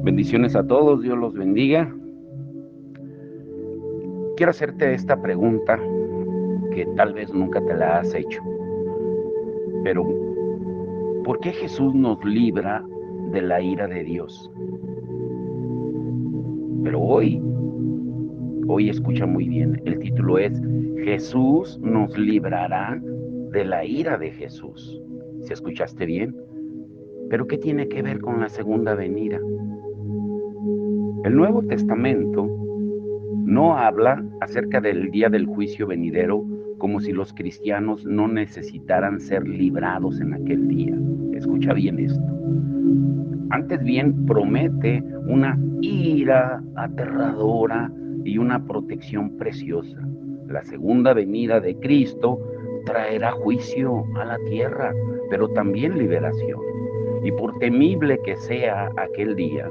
Bendiciones a todos, Dios los bendiga. Quiero hacerte esta pregunta que tal vez nunca te la has hecho, pero ¿por qué Jesús nos libra de la ira de Dios? Pero hoy escucha muy bien, el título es Jesús nos librará de la ira de Jesús. ¿Si escuchaste bien? ¿Pero qué tiene que ver con la segunda venida? El Nuevo Testamento no habla acerca del día del juicio venidero como si los cristianos no necesitaran ser librados en aquel día. Escucha bien esto. Antes bien promete una ira aterradora y una protección preciosa. La segunda venida de Cristo traerá juicio a la tierra, pero también liberación. Y por temible que sea aquel día,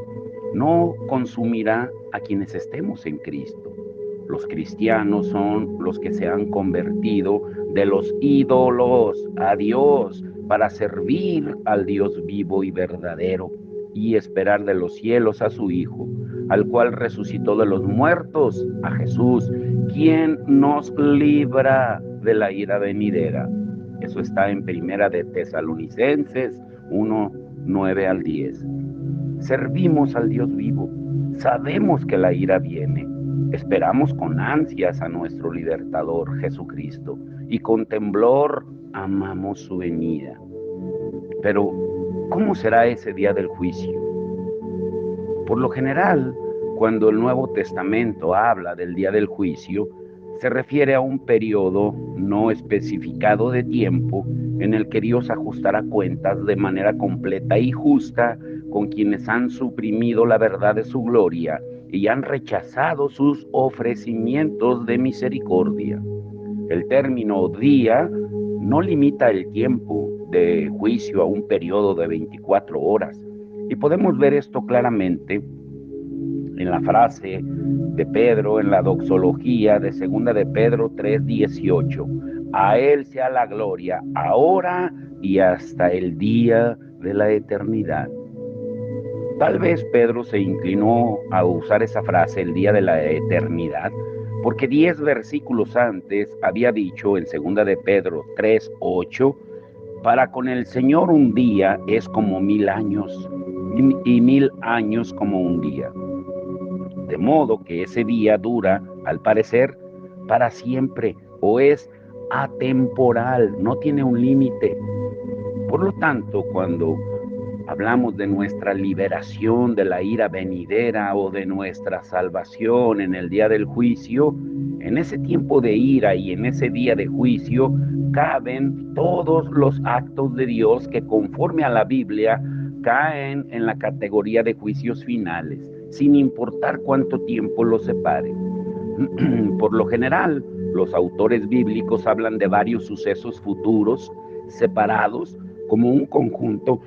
no consumirá a quienes estemos en Cristo. Los cristianos son los que se han convertido de los ídolos a Dios para servir al Dios vivo y verdadero y esperar de los cielos a su Hijo, al cual resucitó de los muertos, a Jesús, quien nos libra de la ira venidera. Eso está en Primera de Tesalonicenses 1, 9 al 10. Servimos al Dios vivo, sabemos que la ira viene, esperamos con ansias a nuestro libertador Jesucristo y con temblor amamos su venida. Pero, ¿cómo será ese día del juicio? Por lo general, cuando el Nuevo Testamento habla del día del juicio, se refiere a un periodo no especificado de tiempo en el que Dios ajustará cuentas de manera completa y justa con quienes han suprimido la verdad de su gloria y han rechazado sus ofrecimientos de misericordia. El término día no limita el tiempo de juicio a un periodo de 24 horas. Y podemos ver esto claramente en la frase de Pedro, en la doxología de 2 de Pedro 3:18. A Él sea la gloria, ahora y hasta el día de la eternidad. Tal vez Pedro se inclinó a usar esa frase, el día de la eternidad, porque 10 versículos antes había dicho en 2 de Pedro 3:8, para con el Señor un día es como 1000 años y 1000 años como un día. De modo que ese día dura, al parecer, para siempre o es atemporal, no tiene un límite. Por lo tanto, cuando hablamos de nuestra liberación de la ira venidera o de nuestra salvación en el día del juicio, en ese tiempo de ira y en ese día de juicio caben todos los actos de Dios que conforme a la Biblia caen en la categoría de juicios finales, sin importar cuánto tiempo los separe. Por lo general, los autores bíblicos hablan de varios sucesos futuros separados como un conjunto,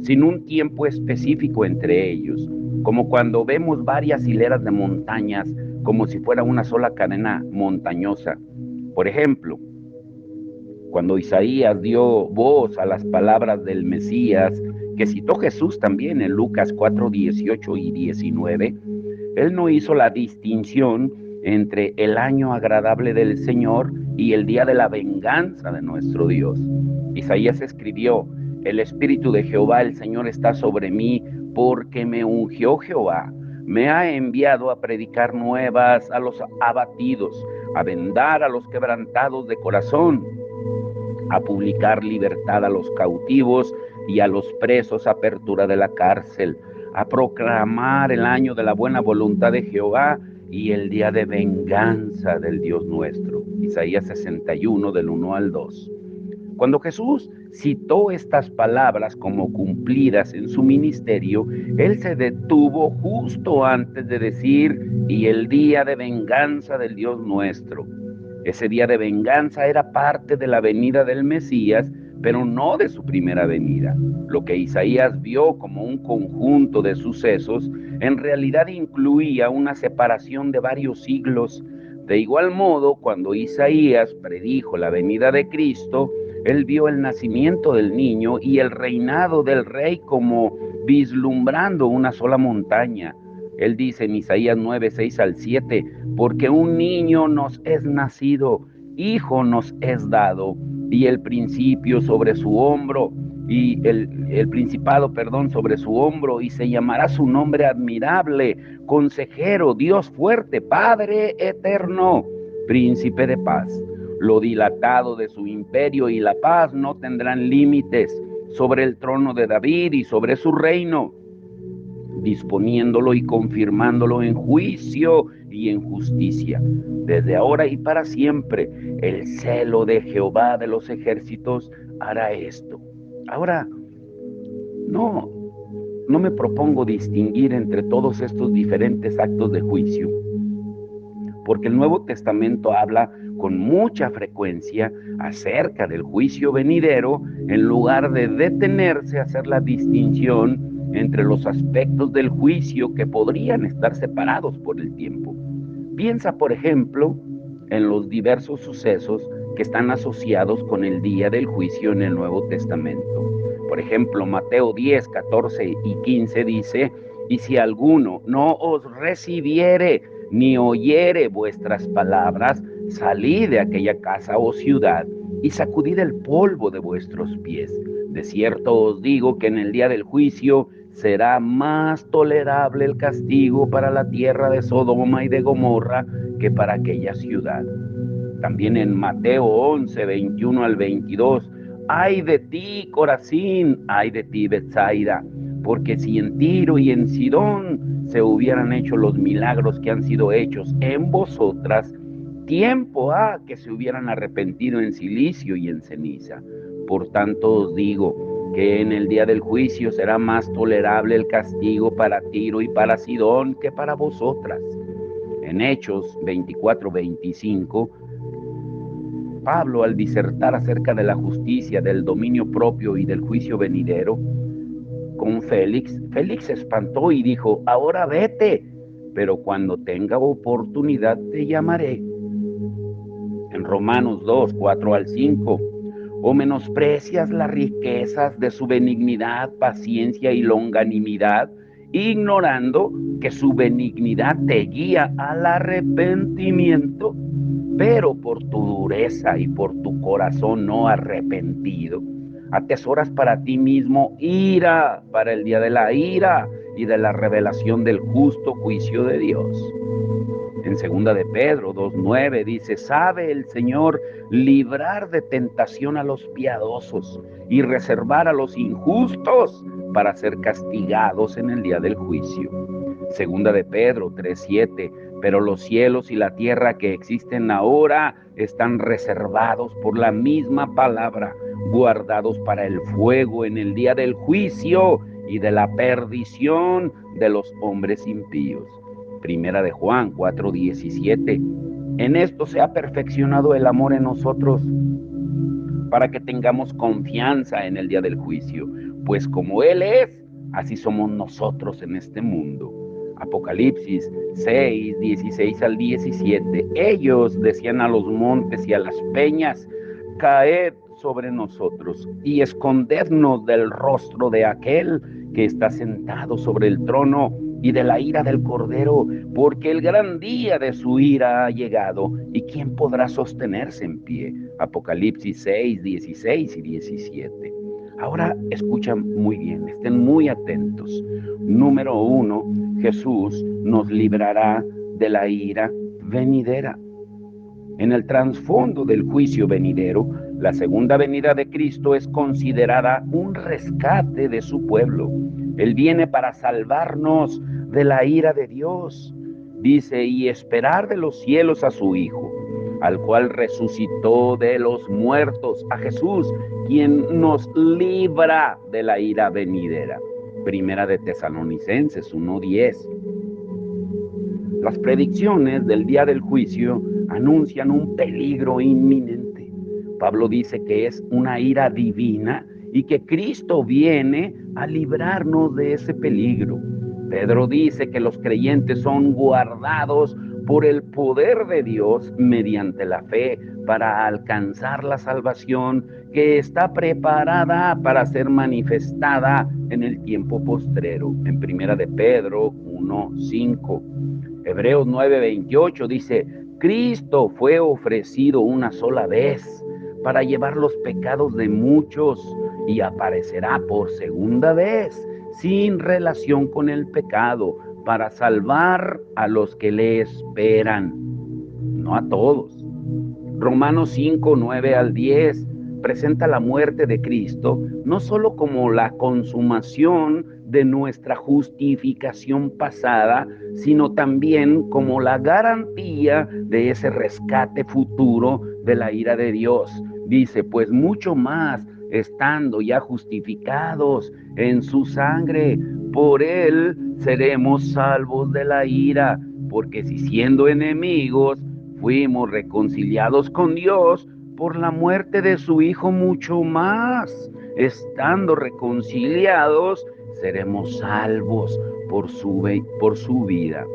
sin un tiempo específico entre ellos, como cuando vemos varias hileras de montañas como si fuera una sola cadena montañosa. Por ejemplo, cuando Isaías dio voz a las palabras del Mesías, que citó Jesús también en Lucas 4:18 y 19, él no hizo la distinción entre el año agradable del Señor y el día de la venganza de nuestro Dios. Isaías escribió: el Espíritu de Jehová, el Señor, está sobre mí, porque me ungió Jehová. Me ha enviado a predicar nuevas a los abatidos, a vendar a los quebrantados de corazón, a publicar libertad a los cautivos y a los presos apertura de la cárcel, a proclamar el año de la buena voluntad de Jehová y el día de venganza del Dios nuestro. Isaías 61 del 1 al 2. Cuando Jesús citó estas palabras como cumplidas en su ministerio, él se detuvo justo antes de decir, y el día de venganza del Dios nuestro. Ese día de venganza era parte de la venida del Mesías, pero no de su primera venida. Lo que Isaías vio como un conjunto de sucesos, en realidad incluía una separación de varios siglos. De igual modo, cuando Isaías predijo la venida de Cristo, Él vio el nacimiento del niño y el reinado del rey como vislumbrando una sola montaña. Él dice en Isaías 9, 6 al 7, porque un niño nos es nacido, hijo nos es dado, y el principio sobre su hombro, y el principado, perdón, sobre su hombro, y se llamará su nombre admirable, consejero, Dios fuerte, Padre eterno, príncipe de paz. Lo dilatado de su imperio y la paz no tendrán límites sobre el trono de David y sobre su reino, disponiéndolo y confirmándolo en juicio y en justicia, desde ahora y para siempre. El celo de Jehová de los ejércitos hará esto. Ahora, no me propongo distinguir entre todos estos diferentes actos de juicio, porque el Nuevo Testamento habla con mucha frecuencia acerca del juicio venidero, en lugar de detenerse a hacer la distinción entre los aspectos del juicio que podrían estar separados por el tiempo. Piensa, por ejemplo, en los diversos sucesos que están asociados con el día del juicio en el Nuevo Testamento. Por ejemplo, Mateo 10, 14 y 15 dice: y si alguno no os recibiere ni oyere vuestras palabras, salid de aquella casa o ciudad y sacudid el polvo de vuestros pies. De cierto os digo que en el día del juicio será más tolerable el castigo para la tierra de Sodoma y de Gomorra que para aquella ciudad. También en Mateo 11, 21 al 22, ay de ti, Corazín, ay de ti, Betsaida, porque si en Tiro y en Sidón se hubieran hecho los milagros que han sido hechos en vosotras, tiempo ha que se hubieran arrepentido en cilicio y en ceniza. Por tanto os digo que en el día del juicio será más tolerable el castigo para Tiro y para Sidón que para vosotras. En Hechos 24, 25, Pablo, al disertar acerca de la justicia, del dominio propio y del juicio venidero con Félix, Félix se espantó y dijo: ahora vete, pero cuando tenga oportunidad te llamaré. En Romanos 2, 4 al 5, o menosprecias las riquezas de su benignidad, paciencia y longanimidad, ignorando que su benignidad te guía al arrepentimiento, pero por tu dureza y por tu corazón no arrepentido, atesoras para ti mismo ira para el día de la ira y de la revelación del justo juicio de Dios. En segunda de Pedro 2:9 dice: sabe el Señor librar de tentación a los piadosos y reservar a los injustos para ser castigados en el día del juicio. Segunda de Pedro 3:7, pero los cielos y la tierra que existen ahora están reservados por la misma palabra, guardados para el fuego en el día del juicio y de la perdición de los hombres impíos. Primera de Juan 4:17, en esto se ha perfeccionado el amor en nosotros, para que tengamos confianza en el día del juicio, pues como Él es, así somos nosotros en este mundo. Apocalipsis 6, 16 al 17, ellos decían a los montes y a las peñas: caed sobre nosotros y escondednos del rostro de aquel que está sentado sobre el trono y de la ira del Cordero, porque el gran día de su ira ha llegado, y ¿quién podrá sostenerse en pie? Apocalipsis 6, 16 y 17. Ahora escuchan muy bien, estén muy atentos. Número 1, Jesús nos librará de la ira venidera. En el trasfondo del juicio venidero, la segunda venida de Cristo es considerada un rescate de su pueblo. Él viene para salvarnos de la ira de Dios. Dice: y esperar de los cielos a su Hijo, al cual resucitó de los muertos, a Jesús, quien nos libra de la ira venidera. Primera de Tesalonicenses 1:10. Las predicciones del día del juicio anuncian un peligro inminente. Pablo dice que es una ira divina y que Cristo viene a librarnos de ese peligro. Pedro dice que los creyentes son guardados por el poder de Dios mediante la fe para alcanzar la salvación que está preparada para ser manifestada en el tiempo postrero. En Primera de Pedro 1:5. Hebreos 9:28 dice: Cristo fue ofrecido una sola vez para llevar los pecados de muchos y aparecerá por segunda vez sin relación con el pecado para salvar a los que le esperan, no a todos. Romanos 5:9-10 presenta la muerte de Cristo no solo como la consumación de nuestra justificación pasada, sino también como la garantía de ese rescate futuro de la ira de Dios. Dice, pues mucho más, estando ya justificados en su sangre, por él seremos salvos de la ira, porque si siendo enemigos fuimos reconciliados con Dios por la muerte de su Hijo, mucho más, estando reconciliados, seremos salvos por su vida.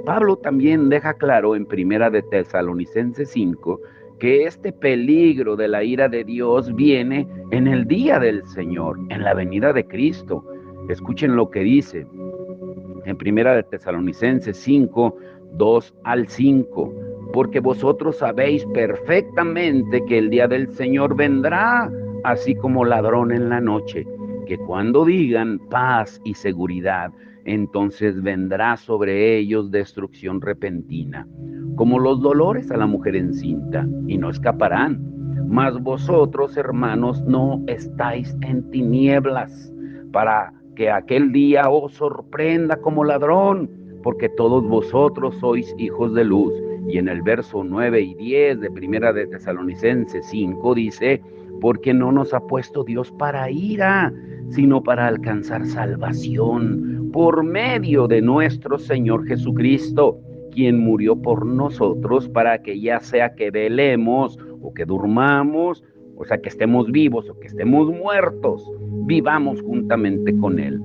Pablo también deja claro en Primera de Tesalonicenses 5 que este peligro de la ira de Dios viene en el día del Señor, en la venida de Cristo. Escuchen lo que dice en Primera de Tesalonicenses 5:2-5. Porque vosotros sabéis perfectamente que el día del Señor vendrá, así como ladrón en la noche, que cuando digan paz y seguridad, entonces vendrá sobre ellos destrucción repentina, como los dolores a la mujer encinta, y no escaparán. Mas vosotros, hermanos, no estáis en tinieblas, para que aquel día os sorprenda como ladrón, porque todos vosotros sois hijos de luz. Y en el verso 9 y 10 de Primera de Tesalonicenses 5 dice, porque no nos ha puesto Dios para ira, sino para alcanzar salvación por medio de nuestro Señor Jesucristo, quien murió por nosotros para que ya sea que velemos o que durmamos, o sea que estemos vivos o que estemos muertos, vivamos juntamente con Él.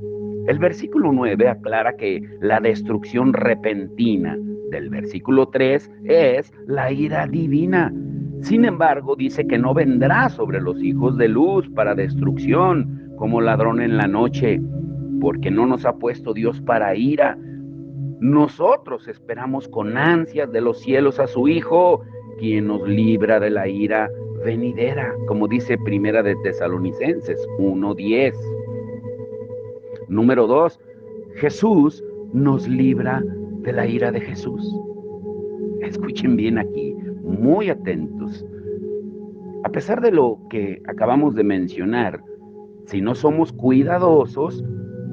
El versículo 9 aclara que la destrucción repentina del versículo 3 es la ira divina. Sin embargo, dice que no vendrá sobre los hijos de luz para destrucción, como ladrón en la noche, porque no nos ha puesto Dios para ira. Nosotros esperamos con ansias de los cielos a su Hijo, quien nos libra de la ira venidera, como dice Primera de Tesalonicenses 1:10. Número 2, Jesús nos libra de la ira de Jesús. Escuchen bien aquí, muy atentos. A pesar de lo que acabamos de mencionar, si no somos cuidadosos,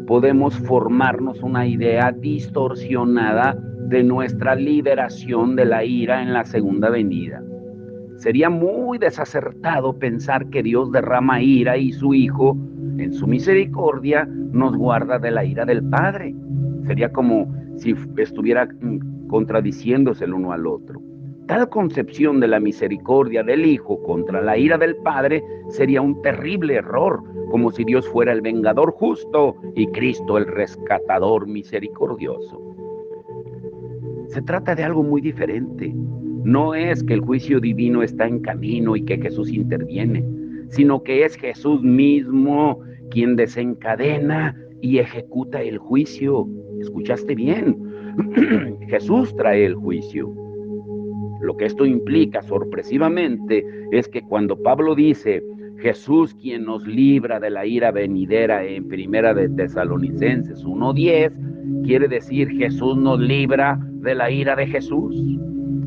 podemos formarnos una idea distorsionada de nuestra liberación de la ira en la segunda venida. Sería muy desacertado pensar que Dios derrama ira y su Hijo, en su misericordia, nos guarda de la ira del Padre. Sería como si estuviera contradiciéndose el uno al otro. Tal concepción de la misericordia del Hijo contra la ira del Padre sería un terrible error, como si Dios fuera el vengador justo y Cristo el rescatador misericordioso. Se trata de algo muy diferente. No es que el juicio divino está en camino y que Jesús interviene, sino que es Jesús mismo quien desencadena y ejecuta el juicio. ¿Escuchaste bien? Jesús trae el juicio. Lo que esto implica sorpresivamente es que cuando Pablo dice Jesús quien nos libra de la ira venidera en Primera de Tesalonicenses 1:10, quiere decir Jesús nos libra de la ira de Jesús.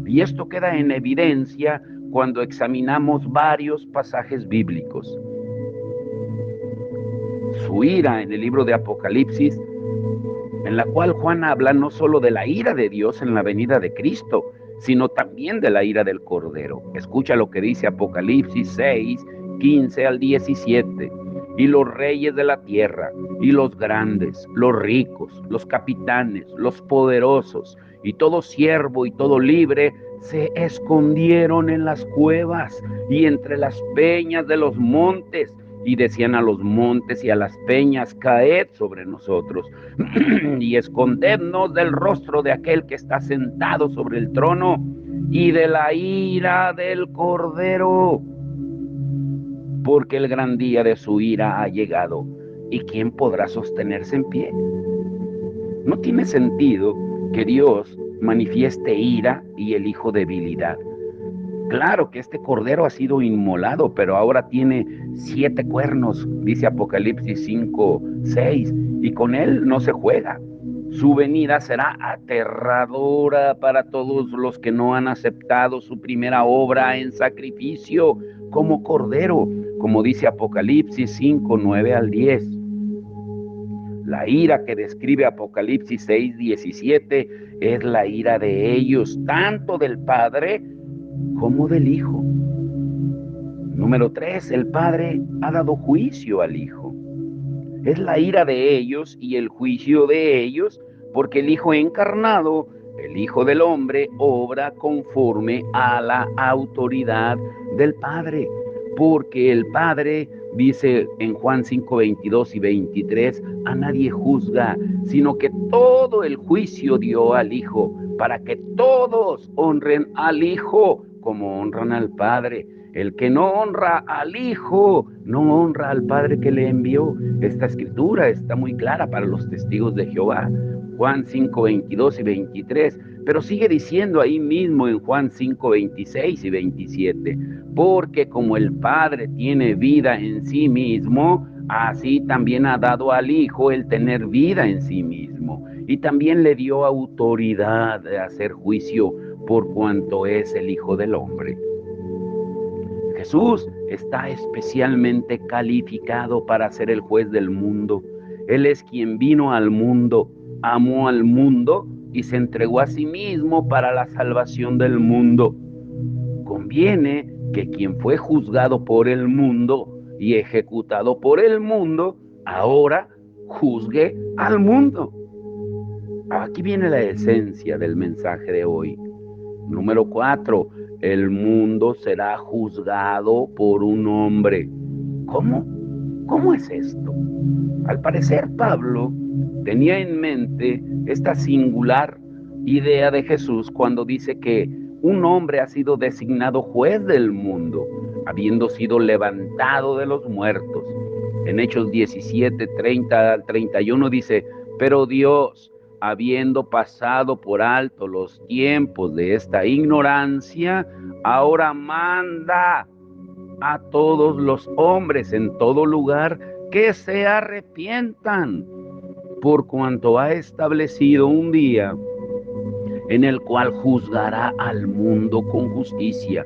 Y esto queda en evidencia cuando examinamos varios pasajes bíblicos. Su ira en el libro de Apocalipsis, en la cual Juan habla no solo de la ira de Dios en la venida de Cristo, sino también de la ira del Cordero. Escucha lo que dice Apocalipsis 6:15-17. Y los reyes de la tierra, y los grandes, los ricos, los capitanes, los poderosos, y todo siervo y todo libre, se escondieron en las cuevas y entre las peñas de los montes, y decían a los montes y a las peñas: caed sobre nosotros y escondednos del rostro de aquel que está sentado sobre el trono y de la ira del Cordero, porque el gran día de su ira ha llegado, ¿y quién podrá sostenerse en pie? No tiene sentido que Dios manifieste ira y el Hijo debilidad. Claro que este cordero ha sido inmolado, pero ahora tiene 7 cuernos, dice Apocalipsis 5:6, y con él no se juega. Su venida será aterradora para todos los que no han aceptado su primera obra en sacrificio como cordero, como dice Apocalipsis 5:9-10. La ira que describe Apocalipsis 6:17 es la ira de ellos, tanto del Padre como del Hijo. Número 3, el Padre ha dado juicio al Hijo. Es la ira de ellos y el juicio de ellos, porque el Hijo encarnado, el Hijo del Hombre, obra conforme a la autoridad del Padre. Porque el Padre, dice en Juan 5:22 y 23, a nadie juzga, sino que todo el juicio dio al Hijo, para que todos honren al Hijo como honran al Padre. El que no honra al Hijo, no honra al Padre que le envió. Esta escritura está muy clara para los testigos de Jehová. Juan 5:22 y 23, pero sigue diciendo ahí mismo en Juan 5:26 y 27, porque como el Padre tiene vida en sí mismo, así también ha dado al Hijo el tener vida en sí mismo, y también le dio autoridad de hacer juicio por cuanto es el Hijo del Hombre. Jesús está especialmente calificado para ser el juez del mundo. Él es quien vino al mundo, amó al mundo y se entregó a sí mismo para la salvación del mundo. Conviene que quien fue juzgado por el mundo y ejecutado por el mundo, ahora juzgue al mundo. Aquí viene la esencia del mensaje de hoy. Número 4, el mundo será juzgado por un hombre. ¿Cómo? ¿Cómo es esto? Al parecer, Pablo tenía en mente esta singular idea de Jesús cuando dice que un hombre ha sido designado juez del mundo, habiendo sido levantado de los muertos. En Hechos 17:30-31 dice: pero Dios, habiendo pasado por alto los tiempos de esta ignorancia, ahora manda a todos los hombres en todo lugar que se arrepientan, por cuanto ha establecido un día en el cual juzgará al mundo con justicia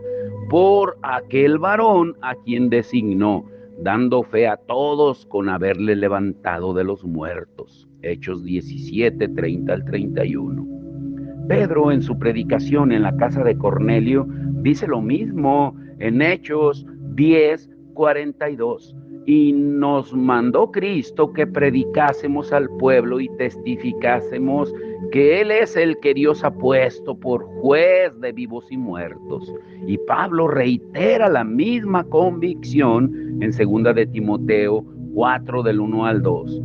por aquel varón a quien designó, dando fe a todos con haberle levantado de los muertos. Hechos 17:30-31. Pedro, en su predicación en la casa de Cornelio, dice lo mismo en Hechos 10:42. Y nos mandó Cristo que predicásemos al pueblo y testificásemos que Él es el que Dios ha puesto por juez de vivos y muertos. Y Pablo reitera la misma convicción en 2 de Timoteo 4:1-2.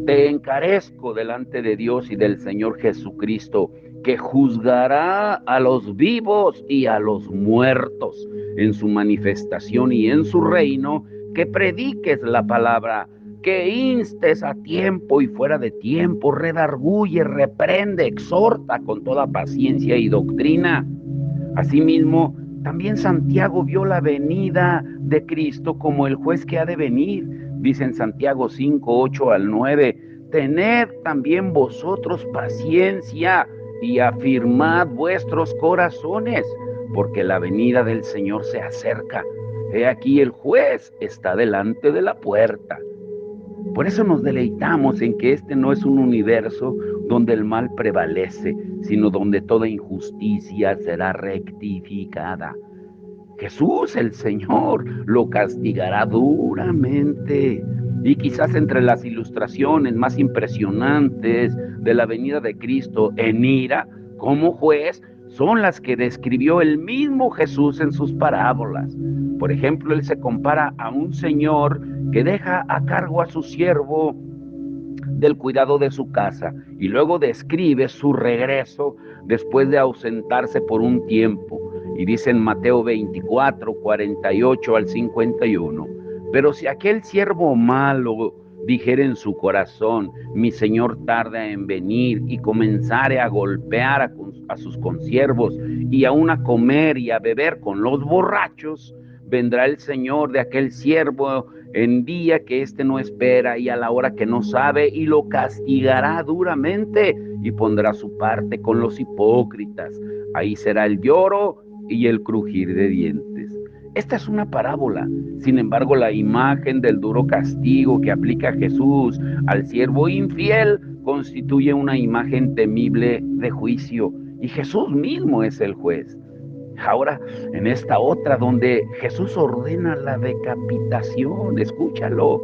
Te encarezco delante de Dios y del Señor Jesucristo, que juzgará a los vivos y a los muertos en su manifestación y en su reino, que prediques la palabra, que instes a tiempo y fuera de tiempo, redarguye, reprende, exhorta con toda paciencia y doctrina. Asimismo, también Santiago vio la venida de Cristo como el juez que ha de venir. Dice en Santiago 5:8-9, tened también vosotros paciencia y afirmad vuestros corazones, porque la venida del Señor se acerca. He aquí el juez está delante de la puerta. Por eso nos deleitamos en que este no es un universo donde el mal prevalece, sino donde toda injusticia será rectificada. Jesús, el Señor, lo castigará duramente. Y quizás entre las ilustraciones más impresionantes de la venida de Cristo en ira como juez, son las que describió el mismo Jesús en sus parábolas. Por ejemplo, él se compara a un señor que deja a cargo a su siervo del cuidado de su casa y luego describe su regreso después de ausentarse por un tiempo. Y dice en Mateo 24, 48 al 51, pero si aquel siervo malo dijere en su corazón, mi señor tarda en venir, y comenzare a golpear a sus consiervos y aún a comer y a beber con los borrachos, vendrá el señor de aquel siervo en día que éste no espera y a la hora que no sabe, y lo castigará duramente y pondrá su parte con los hipócritas. Ahí será el lloro y el crujir de dientes. Esta es una parábola. Sin embargo, la imagen del duro castigo que aplica Jesús al siervo infiel constituye una imagen temible de juicio, y Jesús mismo es el juez. Ahora, en esta otra donde Jesús ordena la decapitación, escúchalo.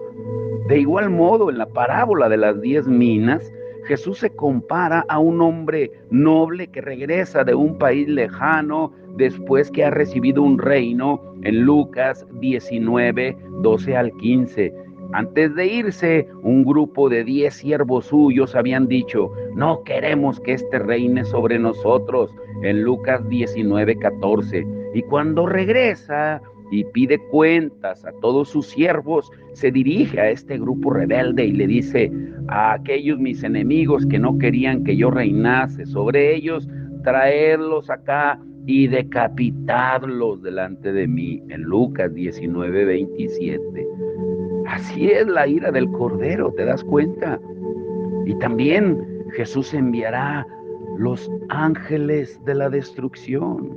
De igual modo, en la parábola de las 10 minas, Jesús se compara a un hombre noble que regresa de un país lejano después que ha recibido un reino, en Lucas 19, 12 al 15. Antes de irse, un grupo de 10 siervos suyos habían dicho, no queremos que este reine sobre nosotros, en Lucas 19, 14. Y cuando regresa y pide cuentas a todos sus siervos, se dirige a este grupo rebelde y le dice, a aquellos mis enemigos que no querían que yo reinase sobre ellos, traedlos acá y decapitadlos delante de mí, en Lucas 19, 27. Así es la ira del Cordero, ¿te das cuenta? Y también Jesús enviará los ángeles de la destrucción.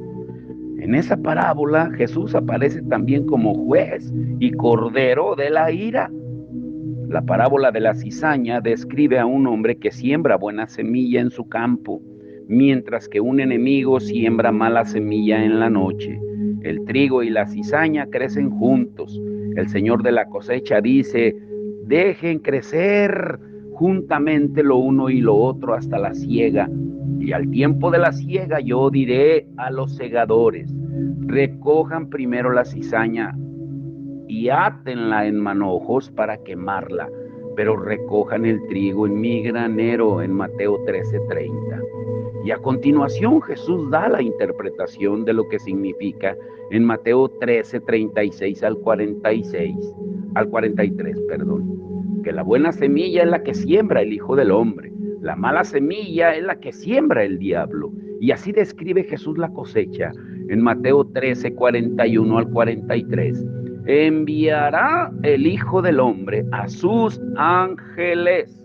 En esa parábola Jesús aparece también como juez y cordero de la ira. La parábola de la cizaña describe a un hombre que siembra buena semilla en su campo, mientras que un enemigo siembra mala semilla en la noche. El trigo y la cizaña crecen juntos. El Señor de la cosecha dice, dejen crecer juntamente lo uno y lo otro hasta la siega. Y al tiempo de la siega yo diré a los segadores, recojan primero la cizaña y átenla en manojos para quemarla, pero recojan el trigo en mi granero, en Mateo 13:30. Y a continuación Jesús da la interpretación de lo que significa en Mateo 13:36 al 43, que la buena semilla es la que siembra el Hijo del Hombre, la mala semilla es la que siembra el diablo. Y así describe Jesús la cosecha en Mateo 13:41 al 43. Enviará el Hijo del Hombre a sus ángeles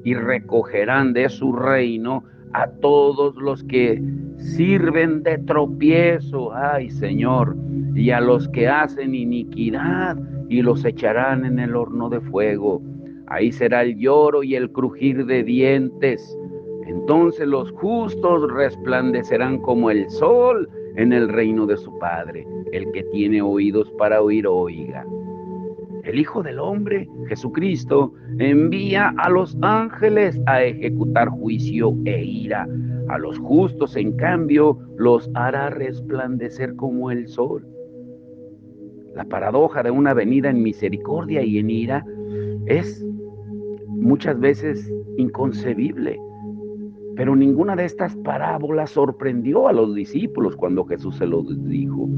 y recogerán de su reino a todos los que sirven de tropiezo, ay Señor, y a los que hacen iniquidad, y los echarán en el horno de fuego. Ahí será el lloro y el crujir de dientes. Entonces los justos resplandecerán como el sol en el reino de su Padre. El que tiene oídos para oír, oiga. El Hijo del Hombre, Jesucristo, envía a los ángeles a ejecutar juicio e ira. A los justos, en cambio, los hará resplandecer como el sol. La paradoja de una venida en misericordia y en ira es muchas veces inconcebible. Pero ninguna de estas parábolas sorprendió a los discípulos cuando Jesús se los dijo.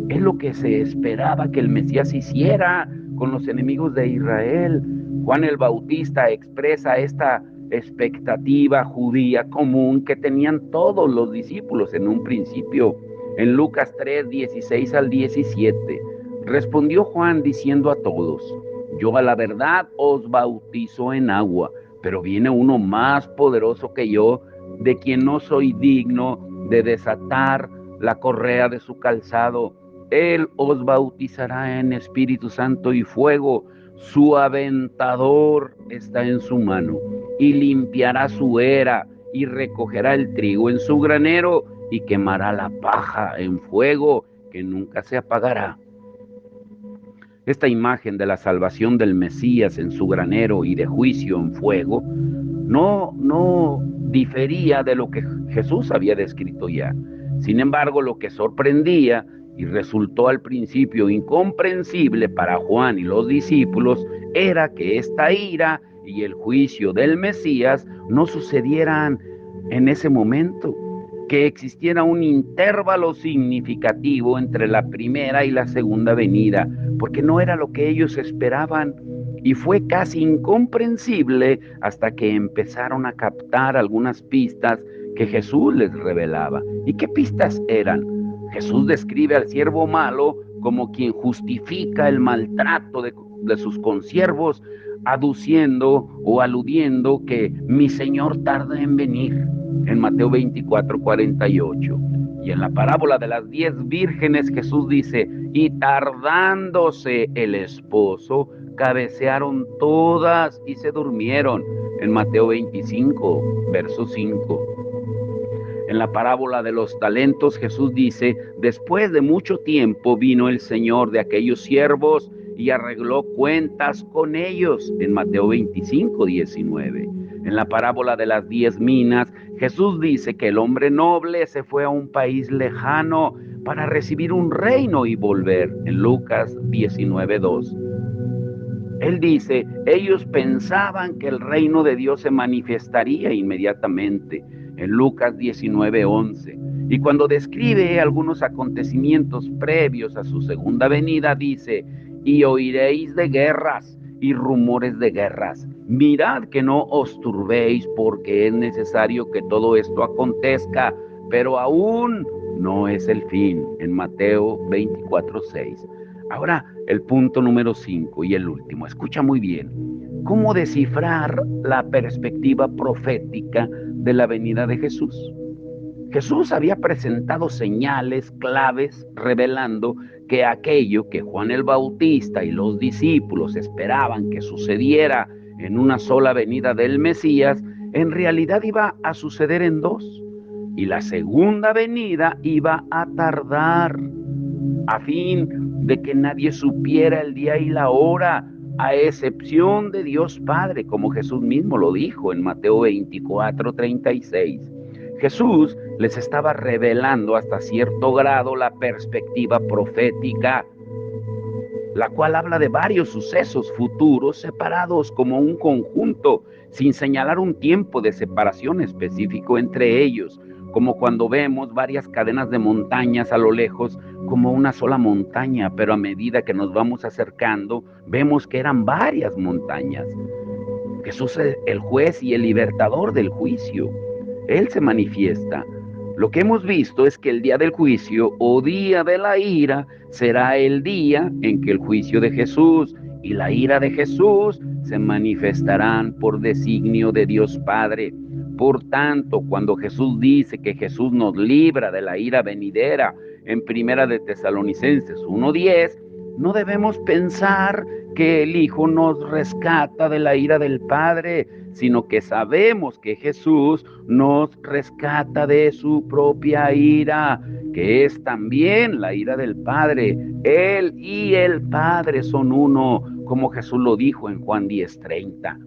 Es lo que se esperaba que el Mesías hiciera con los enemigos de Israel. Juan el Bautista expresa esta expectativa judía común que tenían todos los discípulos en un principio. En Lucas 3, 16 al 17, respondió Juan diciendo a todos, yo a la verdad os bautizo en agua, pero viene uno más poderoso que yo, de quien no soy digno de desatar la correa de su calzado. Él os bautizará en Espíritu Santo y fuego. Su aventador está en su mano, y limpiará su era, y recogerá el trigo en su granero, y quemará la paja en fuego, que nunca se apagará. Esta imagen de la salvación del Mesías en su granero y de juicio en fuego no difería de lo que Jesús había descrito ya. Sin embargo, lo que sorprendía y resultó al principio incomprensible para Juan y los discípulos era que esta ira y el juicio del Mesías no sucedieran en ese momento, que existiera un intervalo significativo entre la primera y la segunda venida, porque no era lo que ellos esperaban. Y fue casi incomprensible hasta que empezaron a captar algunas pistas que Jesús les revelaba. ¿Y qué pistas eran? Jesús describe al siervo malo como quien justifica el maltrato de sus consiervos, aduciendo o aludiendo que mi Señor tarda en venir, en Mateo 24:48. Y en la parábola de las 10 vírgenes Jesús dice, y tardándose el esposo, cabecearon todas y se durmieron, en Mateo 25, verso 5. En la parábola de los talentos Jesús dice, después de mucho tiempo vino el Señor de aquellos siervos y arregló cuentas con ellos, en Mateo 25, 19. En la parábola de las 10 minas, Jesús dice que el hombre noble se fue a un país lejano para recibir un reino y volver, en Lucas 19, 2. Él dice, ellos pensaban que el reino de Dios se manifestaría inmediatamente, en Lucas 19, 11. Y cuando describe algunos acontecimientos previos a su segunda venida, dice, y oiréis de guerras y rumores de guerras. Mirad que no os turbéis, porque es necesario que todo esto acontezca, pero aún no es el fin, en Mateo 24, 6. Ahora, el punto número 5 y el último. Escucha muy bien. ¿Cómo descifrar la perspectiva profética de la venida de Jesús? Jesús había presentado señales claves revelando que aquello que Juan el Bautista y los discípulos esperaban que sucediera en una sola venida del Mesías, en realidad iba a suceder en dos. Y la segunda venida iba a tardar, a fin de que nadie supiera el día y la hora, a excepción de Dios Padre, como Jesús mismo lo dijo en Mateo 24, 36. Jesús les estaba revelando hasta cierto grado la perspectiva profética, la cual habla de varios sucesos futuros separados como un conjunto, sin señalar un tiempo de separación específico entre ellos, como cuando vemos varias cadenas de montañas a lo lejos como una sola montaña, pero a medida que nos vamos acercando, vemos que eran varias montañas. Jesús es el juez y el libertador del juicio. Él se manifiesta. Lo que hemos visto es que el día del juicio o día de la ira será el día en que el juicio de Jesús y la ira de Jesús se manifestarán por designio de Dios Padre. Por tanto, cuando Jesús dice que Jesús nos libra de la ira venidera en Primera de Tesalonicenses 1:10, no debemos pensar que el Hijo nos rescata de la ira del Padre, sino que sabemos que Jesús nos rescata de su propia ira, que es también la ira del Padre. Él y el Padre son uno, como Jesús lo dijo en Juan 10:30.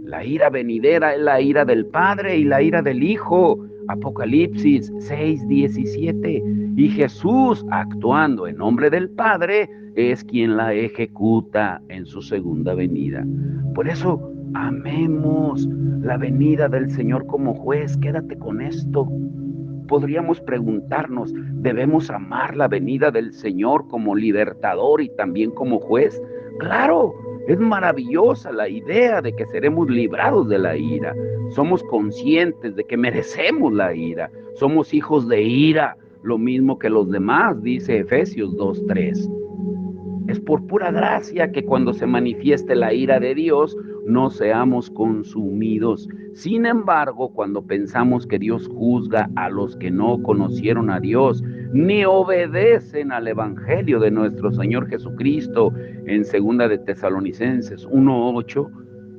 La ira venidera es la ira del Padre y la ira del Hijo, Apocalipsis 6:17. Y Jesús, actuando en nombre del Padre, es quien la ejecuta en su segunda venida. Por eso, amemos la venida del Señor como juez. Quédate con esto. Podríamos preguntarnos, ¿debemos amar la venida del Señor como libertador y también como juez? Claro, es maravillosa la idea de que seremos librados de la ira. Somos conscientes de que merecemos la ira. Somos hijos de ira, lo mismo que los demás, dice Efesios 2:3. Es por pura gracia que cuando se manifieste la ira de Dios, no seamos consumidos. Sin embargo, cuando pensamos que Dios juzga a los que no conocieron a Dios, ni obedecen al Evangelio de nuestro Señor Jesucristo, en 2 de Tesalonicenses 1:8,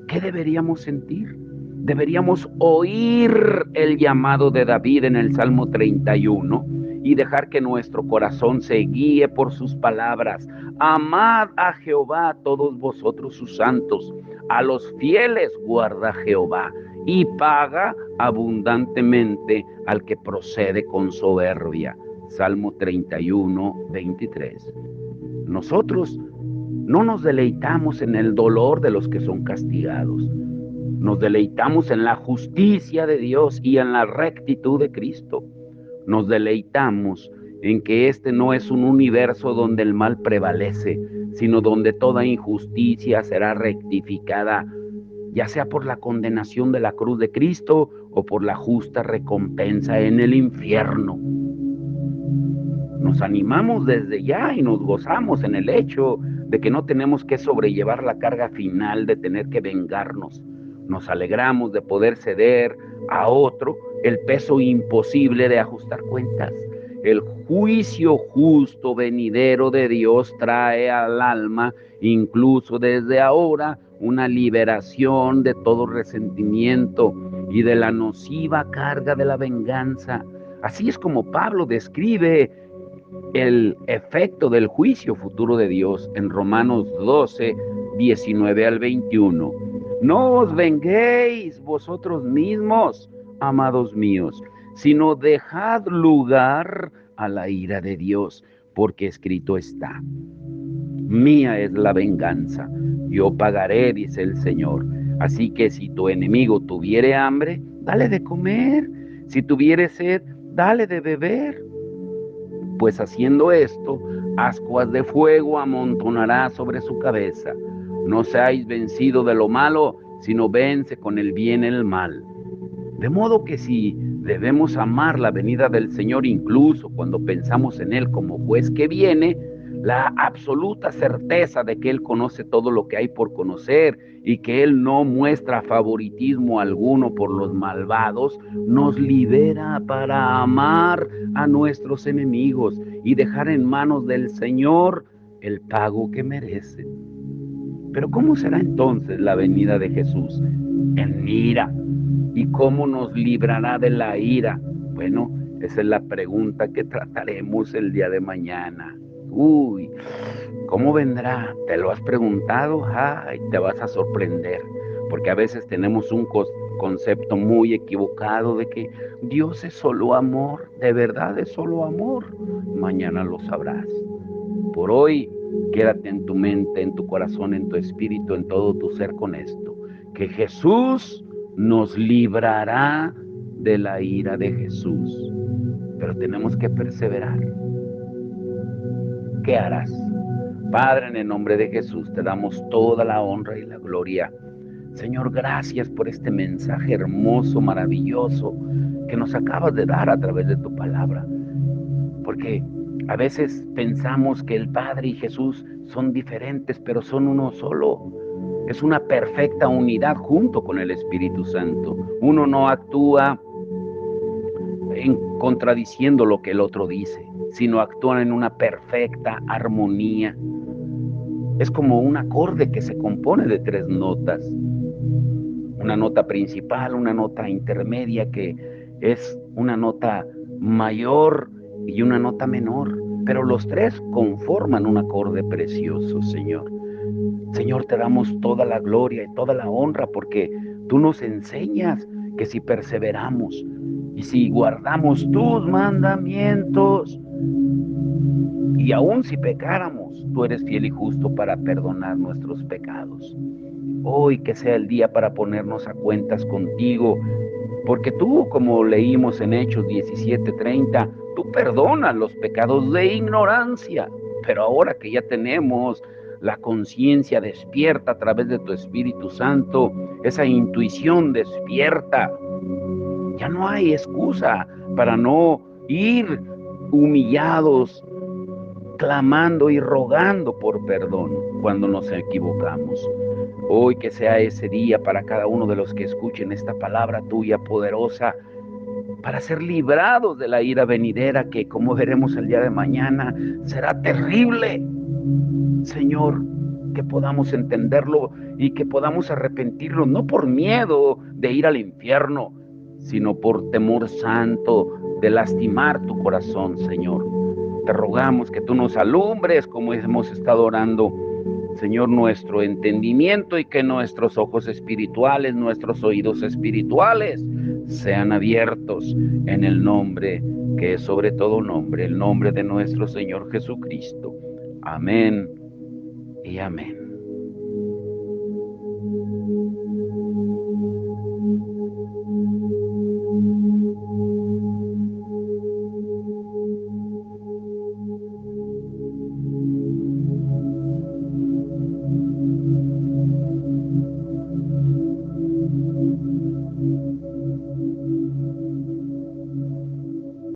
¿qué deberíamos sentir? Deberíamos oír el llamado de David en el Salmo 31 y dejar que nuestro corazón se guíe por sus palabras. Amad a Jehová todos vosotros sus santos, a los fieles guarda Jehová, y paga abundantemente al que procede con soberbia. Salmo 31, 23. Nosotros no nos deleitamos en el dolor de los que son castigados. Nos deleitamos en la justicia de Dios y en la rectitud de Cristo. Nos deleitamos en que este no es un universo donde el mal prevalece, sino donde toda injusticia será rectificada, ya sea por la condenación de la cruz de Cristo o por la justa recompensa en el infierno. Nos animamos desde ya y nos gozamos en el hecho de que no tenemos que sobrellevar la carga final de tener que vengarnos. Nos alegramos de poder ceder a otro el peso imposible de ajustar cuentas. El juicio justo venidero de Dios trae al alma, incluso desde ahora, una liberación de todo resentimiento y de la nociva carga de la venganza. Así es como Pablo describe el efecto del juicio futuro de Dios en Romanos 12, 19 al 21. No os venguéis vosotros mismos, amados míos, sino dejad lugar a la ira de Dios, porque escrito está: mía es la venganza, yo pagaré, dice el Señor. Así que si tu enemigo tuviere hambre, dale de comer; si tuviere sed, dale de beber. Pues haciendo esto, ascuas de fuego amontonará sobre su cabeza. No seáis vencidos de lo malo, sino vence con el bien el mal. De modo que si debemos amar la venida del Señor, incluso cuando pensamos en Él como juez que viene, la absoluta certeza de que Él conoce todo lo que hay por conocer y que Él no muestra favoritismo alguno por los malvados, nos libera para amar a nuestros enemigos y dejar en manos del Señor el pago que merecen. Pero ¿cómo será entonces la venida de Jesús? En ira. ¿Y cómo nos librará de la ira? Bueno, esa es la pregunta que trataremos el día de mañana. Uy, ¿cómo vendrá? ¿Te lo has preguntado? Ay, te vas a sorprender, porque a veces tenemos un concepto muy equivocado de que Dios es solo amor, de verdad es solo amor. Mañana lo sabrás. Por hoy, quédate en tu mente, en tu corazón, en tu espíritu, en todo tu ser con esto: que Jesús nos librará de la ira de Jesús, pero tenemos que perseverar. ¿Qué harás? Padre, en el nombre de Jesús te damos toda la honra y la gloria. Señor, gracias por este mensaje hermoso, maravilloso que nos acabas de dar a través de tu palabra, porque a veces pensamos que el Padre y Jesús son diferentes, pero son uno solo. Es una perfecta unidad junto con el Espíritu Santo. Uno no actúa contradiciendo lo que el otro dice, sino actúan en una perfecta armonía. Es como un acorde que se compone de 3 notas. Una nota principal, una nota intermedia, que es una nota mayor, y una nota menor. Pero los 3 conforman un acorde precioso, Señor. Señor, te damos toda la gloria y toda la honra, porque tú nos enseñas que si perseveramos y si guardamos tus mandamientos, y aun si pecáramos, tú eres fiel y justo para perdonar nuestros pecados. Hoy que sea el día para ponernos a cuentas contigo, porque tú, como leímos en Hechos 17:30, tú perdonas los pecados de ignorancia. Pero ahora que ya tenemos la conciencia despierta a través de tu Espíritu Santo, esa intuición despierta, ya no hay excusa para no ir humillados, clamando y rogando por perdón cuando nos equivocamos. Hoy que sea ese día para cada uno de los que escuchen esta palabra tuya poderosa, para ser librados de la ira venidera, que, como veremos el día de mañana, será terrible. Señor, que podamos entenderlo y que podamos arrepentirnos, no por miedo de ir al infierno, sino por temor santo de lastimar tu corazón, Señor. Te rogamos que tú nos alumbres como hemos estado orando. Señor, nuestro entendimiento y que nuestros ojos espirituales, nuestros oídos espirituales sean abiertos en el nombre que es sobre todo nombre, el nombre de nuestro Señor Jesucristo. Amén y amén.